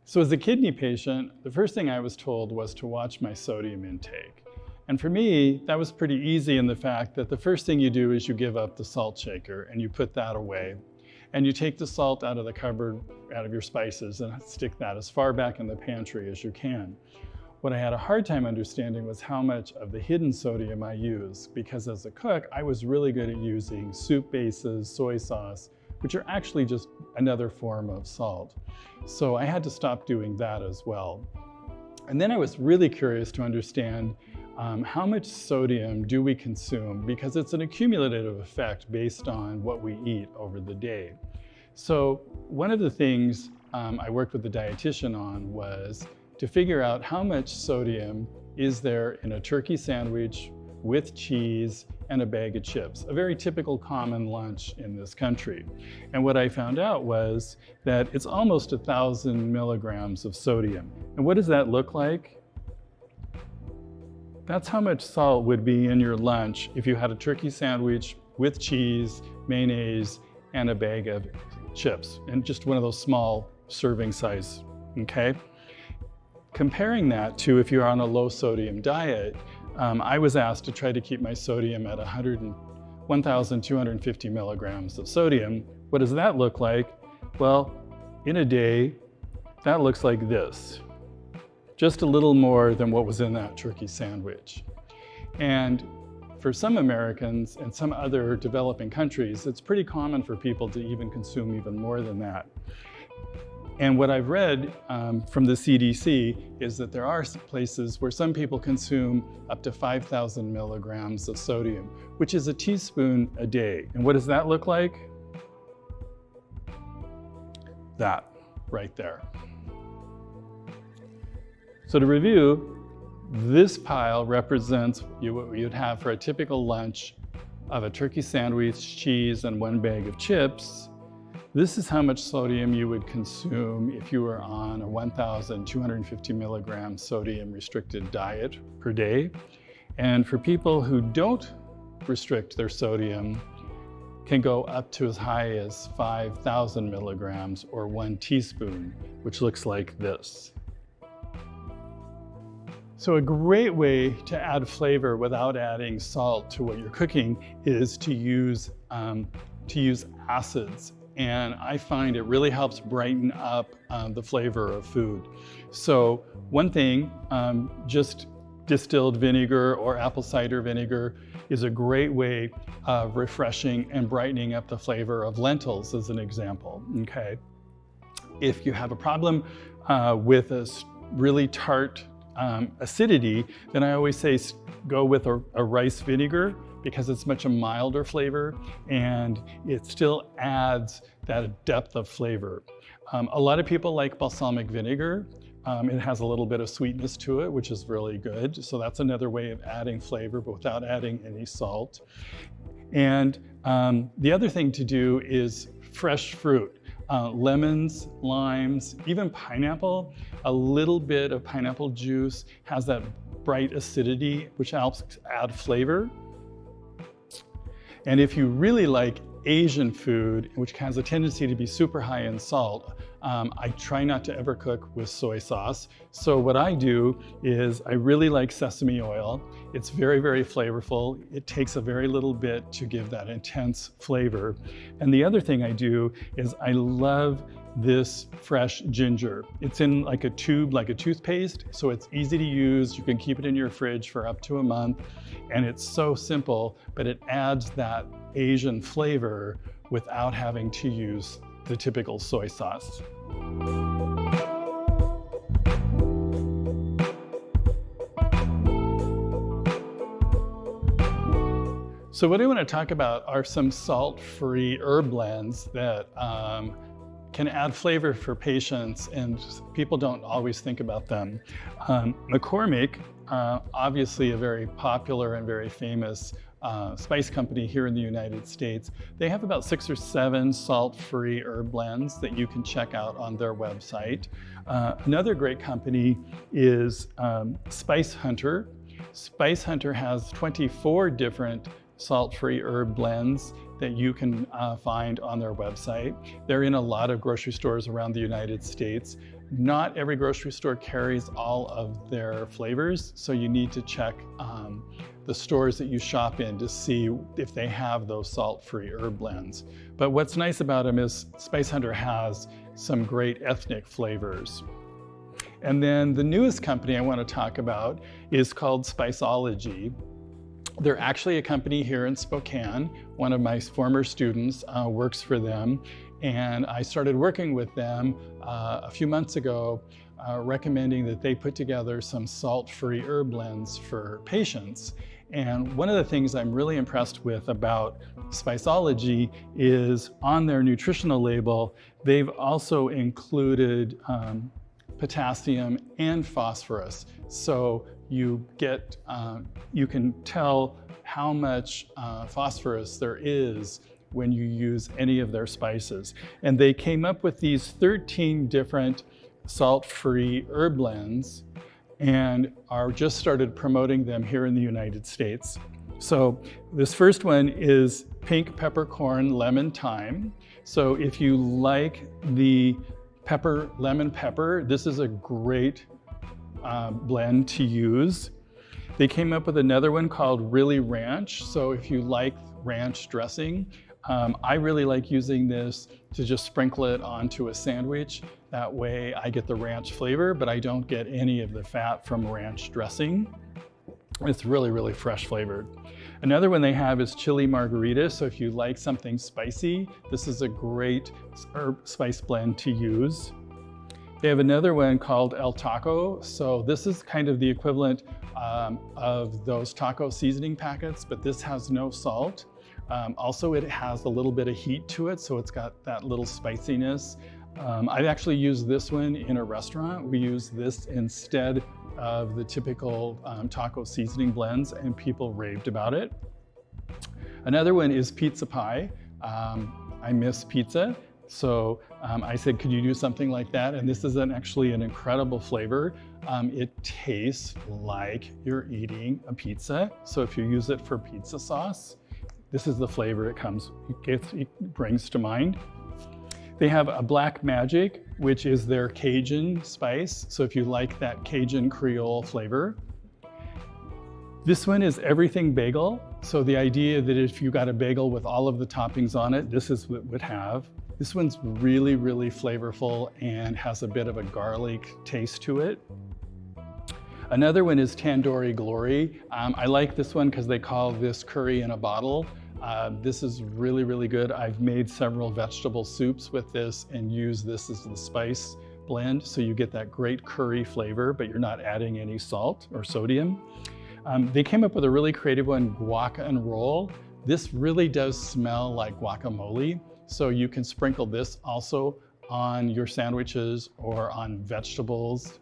So as a kidney patient, the first thing I was told was to watch my sodium intake. And for me, that was pretty easy in the fact that the first thing you do is you give up the salt shaker and you put that away. And you take the salt out of the cupboard, out of your spices, and stick that as far back in the pantry as you can. What I had a hard time understanding was how much of the hidden sodium I use, because as a cook, I was really good at using soup bases, soy sauce, which are actually just another form of salt. So I had to stop doing that as well. And then I was really curious to understand how much sodium do we consume, because it's an accumulative effect based on what we eat over the day. So one of the things I worked with the dietitian on was to figure out how much sodium is there in a turkey sandwich with cheese and a bag of chips, a very typical common lunch in this country. And what I found out was that it's almost 1,000 milligrams of sodium. And what does that look like? That's how much salt would be in your lunch if you had a turkey sandwich with cheese, mayonnaise, and a bag of chips, and just one of those small serving size, okay? Comparing that to if you're on a low sodium diet, I was asked to try to keep my sodium at 1,250 milligrams of sodium. What does that look like? Well, in a day, that looks like this. Just a little more than what was in that turkey sandwich. And for some Americans and some other developing countries, it's pretty common for people to even consume even more than that. And what I've read from the CDC is that there are places where some people consume up to 5,000 milligrams of sodium, which is a teaspoon a day. And what does that look like? That right there. So to review, this pile represents what you'd have for a typical lunch of a turkey sandwich, cheese, and one bag of chips. This is how much sodium you would consume if you were on a 1,250 milligram sodium restricted diet per day. And for people who don't restrict their sodium, can go up to as high as 5,000 milligrams or 1 teaspoon, which looks like this. So a great way to add flavor without adding salt to what you're cooking is to use acids. And I find it really helps brighten up the flavor of food. So one thing, just distilled vinegar or apple cider vinegar is a great way of refreshing and brightening up the flavor of lentils, as an example, okay? If you have a problem with a really tart acidity, then I always say go with a rice vinegar, because it's much a milder flavor and it still adds that depth of flavor. A lot of people like balsamic vinegar. It has a little bit of sweetness to it, which is really good. So that's another way of adding flavor, but without adding any salt. And the other thing to do is fresh fruit. Lemons, limes, even pineapple. A little bit of pineapple juice has that bright acidity, which helps add flavor. And if you really like Asian food, which has a tendency to be super high in salt, I try not to ever cook with soy sauce. So what I do is I really like sesame oil. It's very, very flavorful. It takes a very little bit to give that intense flavor. And the other thing I do is I love this fresh ginger. It's in like a tube, like a toothpaste, so it's easy to use. You can keep it in your fridge for up to a month, and it's so simple, but it adds that Asian flavor without having to use the typical soy sauce. So what I want to talk about are some salt-free herb blends that can add flavor for patients, and people don't always think about them. McCormick, obviously a very popular and very famous spice company here in the United States, they have about 6 or 7 salt-free herb blends that you can check out on their website. Another great company is Spice Hunter. Spice Hunter has 24 different salt-free herb blends that you can find on their website. They're in a lot of grocery stores around the United States. Not every grocery store carries all of their flavors, so you need to check the stores that you shop in to see if they have those salt-free herb blends. But what's nice about them is Spice Hunter has some great ethnic flavors. And then the newest company I want to talk about is called Spiceology. They're actually a company here in Spokane. One of my former students works for them, and I started working with them a few months ago, recommending that they put together some salt-free herb blends for patients. And one of the things I'm really impressed with about Spiceology is on their nutritional label, they've also included potassium and phosphorus. So you can tell how much phosphorus there is when you use any of their spices. And they came up with these 13 different salt-free herb blends and are just started promoting them here in the United States. So this first one is pink peppercorn lemon thyme. So if you like the lemon pepper, this is a great blend to use. They came up with another one called Really Ranch. So if you like ranch dressing, I really like using this to just sprinkle it onto a sandwich. That way I get the ranch flavor, but I don't get any of the fat from ranch dressing. It's really, really fresh flavored. Another one they have is chili margarita. So if you like something spicy, this is a great herb spice blend to use. They have another one called El Taco. So this is kind of the equivalent of those taco seasoning packets, but this has no salt. Also, it has a little bit of heat to it, so it's got that little spiciness. I've actually used this one in a restaurant. We use this instead of the typical taco seasoning blends, and people raved about it. Another one is pizza pie. I miss pizza, so I said, could you do something like that? And this is actually an incredible flavor. It tastes like you're eating a pizza. So if you use it for pizza sauce, this is the flavor it brings to mind. They have a Black Magic, which is their Cajun spice. So if you like that Cajun Creole flavor. This one is everything bagel. So the idea that if you got a bagel with all of the toppings on it, this is what it would have. This one's really, really flavorful and has a bit of a garlic taste to it. Another one is Tandoori Glory. I like this one because they call this curry in a bottle. This is really, really good. I've made several vegetable soups with this and used this as the spice blend. So you get that great curry flavor, but you're not adding any salt or sodium. They came up with a really creative one, guac and roll. This really does smell like guacamole. So you can sprinkle this also on your sandwiches or on vegetables.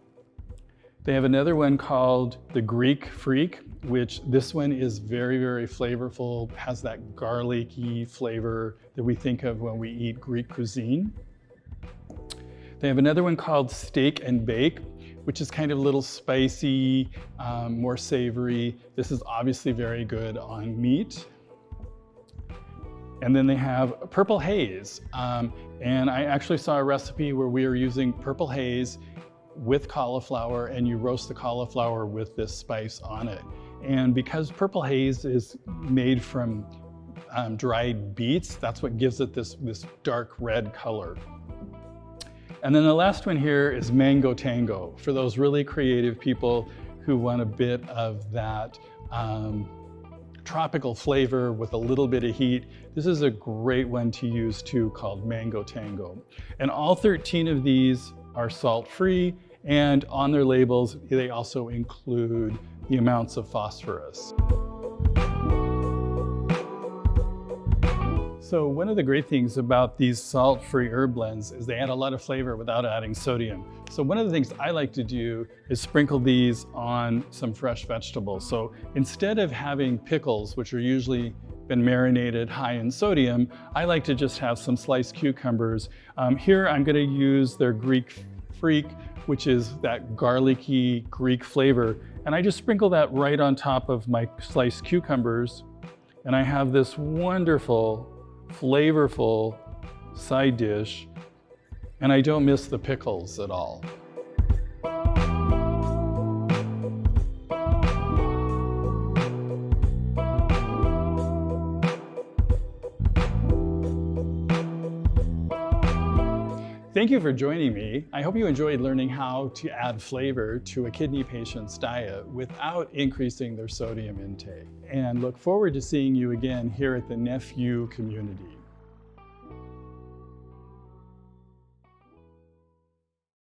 They have another one called the Greek Freak, which this one is very, very flavorful, has that garlicky flavor that we think of when we eat Greek cuisine. They have another one called Steak and Bake, which is kind of a little spicy, more savory. This is obviously very good on meat. And then they have Purple Haze. And I actually saw a recipe where we are using Purple Haze with cauliflower, and you roast the cauliflower with this spice on it. And because Purple Haze is made from dried beets, that's what gives it this dark red color. And then the last one here is Mango Tango, for those really creative people who want a bit of that tropical flavor with a little bit of heat. This is a great one to use too, called Mango Tango. And all 13 of these are salt-free, and on their labels, they also include the amounts of phosphorus. So one of the great things about these salt-free herb blends is they add a lot of flavor without adding sodium. So one of the things I like to do is sprinkle these on some fresh vegetables. So instead of having pickles, which are usually been marinated high in sodium, I like to just have some sliced cucumbers. Here I'm going to use their Greek Freak, which is that garlicky Greek flavor. And I just sprinkle that right on top of my sliced cucumbers. And I have this wonderful flavorful side dish, and I don't miss the pickles at all. Thank you for joining me. I hope you enjoyed learning how to add flavor to a kidney patient's diet without increasing their sodium intake. And look forward to seeing you again here at the NephU community.